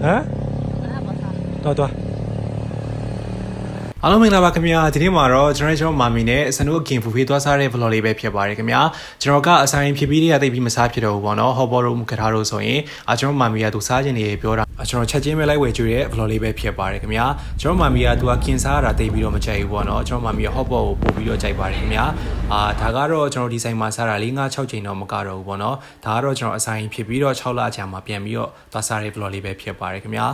တော်အားလုံးမင်္ဂလာပါခင်ဗျာဒီနေ့မှာတော့ကျွန်တော်မာမီနဲ့စနိုးအကင်ဖူဖေးသွားစားတဲ့ vlog လေးပဲဖြစ်ပါတယ်ခင်ဗျာကျွန်တော်ကအဆိုင်ဖြစ်ပြီးတည်းကသိပြီးမစားဖြစ်တော့ဘူးပေါ့နော်ဟောပေါ်တို့ခထားလို့ဆိုရင်ကျွန်တော်မာမီကသူစားခြင်းတွေပြောတာကျွန်တော်ချက်ချင်းပဲလိုက်ဝယ်ကြွေတဲ့ vlog လေးပဲဖြစ်ပါတယ်ခင်ဗျာကျွန်တော်မာမီကသူကကင်စားရတာသိပြီးတော့မကြိုက်ဘူးပေါ့နော်ကျွန်တော်မာမီကဟောပေါ်ကိုပို့ပြီးတော့ကြိုက်ပါတယ်ခင်ဗျာဒါကတော့ကျွန်တော်ဒီဆိုင်မှာစားတာ၄၅6ချိန်တော့မကတော့ဘူးပေါ့နော်ဒါကတော့ကျွန်တော်အဆိုင်ဖြစ်ပြီးတော့6လကြာမှာပြန်ပြီးတော့သွားစားတဲ့ vlog လေးပဲဖြစ်ပါတယ်ခင်ဗျာ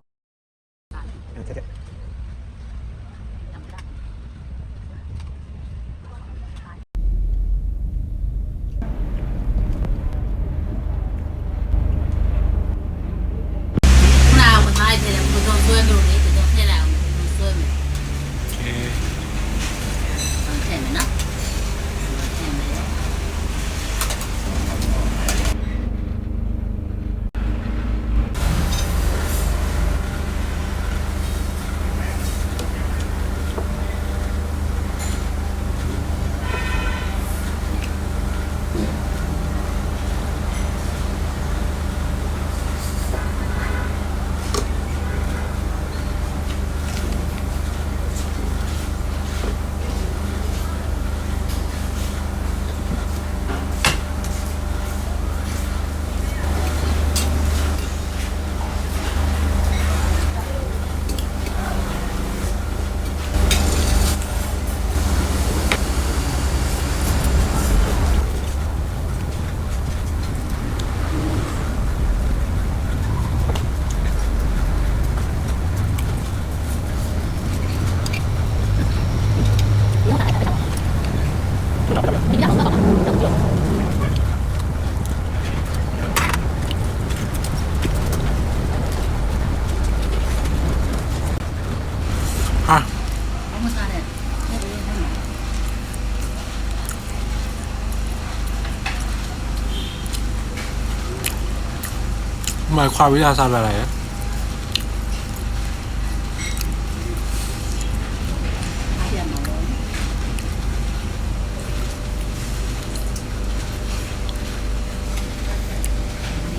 หมายความวิทยาศาสตร์อะไร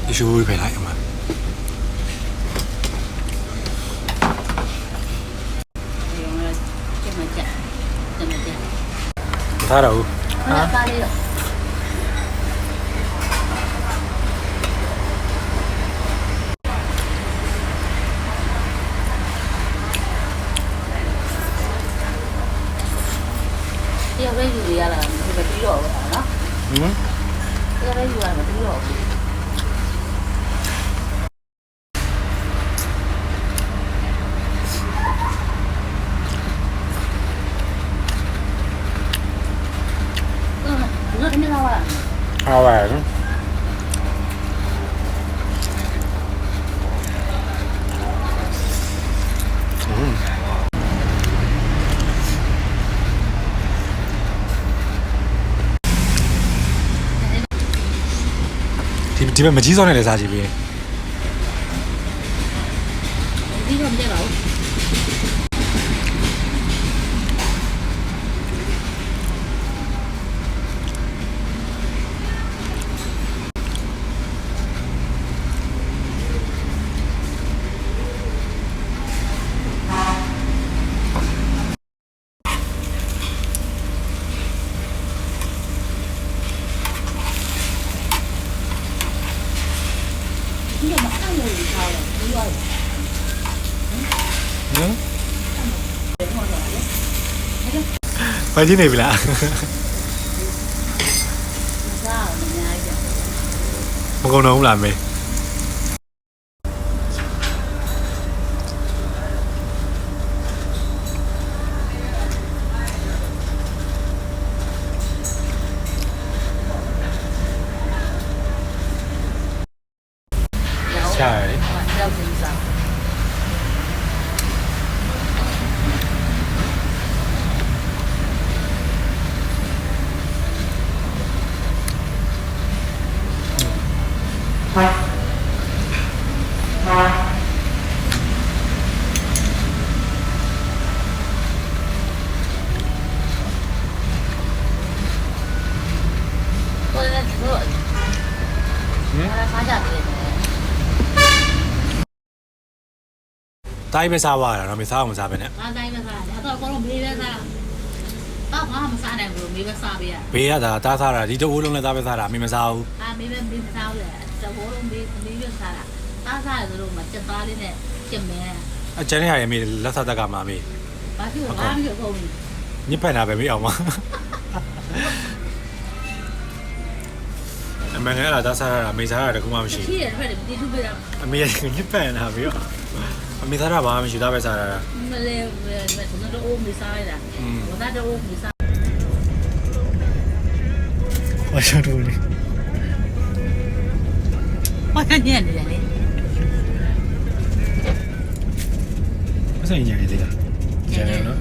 ที่ชูไปไหนมาถ้าเราเที่ยวได้อยู่ดีอะไรมันไปที่หลอกเนาะเที่ยวได้อยู่อะไรมันที่หลอกเรื่องนี้เราอะเอาแหวนဒီမဲ့မကြီးစောနဲ့လည်းစားကြည့်ပြီဒီတော့မကြပါဘူးไปที่ไหนไปละมากงน้องหลานไหมใช่Bye. တိုင်းပဲစားသွားတာတော့မစားအောင်စားပဲနဲ့ ငါတိုင်းပဲစားတယ်တော့ကောလုံးမေးပဲစားတော့ငါမစားနိုင်ဘူးမေးပဲစားပေးရ ဘေးကဒါတားစားတာဒီတော့ဝလုံးလည်းသားပဲစားတာမင်းမစားဘူး မေးပဲစားတယ်တော့ဘောလုံးမေးပဲစားတာစားရတယ်လို့မှစက်သားလေးနဲ့ကျင်မဲ အကျန်းရရမေးလက်ဆက်တက်ကမှာမေး ဘာဖြစ်လို့ငါမဖြစ်ကုန်ဘူး ညစ်ဖက်တာပဲမေးအောင်မအမေကလည်းတားစားတာမေးစားတာတခုမှမရှိ ရှိတယ်ဖက်တယ်ဒီသူပြတာ အမေကညစ်ဖက်နေတာမေးရောအမေစားတာဘာမှမရှိသားပဲစားတာ မလဲတော့အိုးမေးစားရတာဘာသာတော့အိုးမေးစား ဘာရှာတော့လဲ ဘာကညံ့နေလဲ မဆိုင်ညနေသေးလား ညံ့နေနော်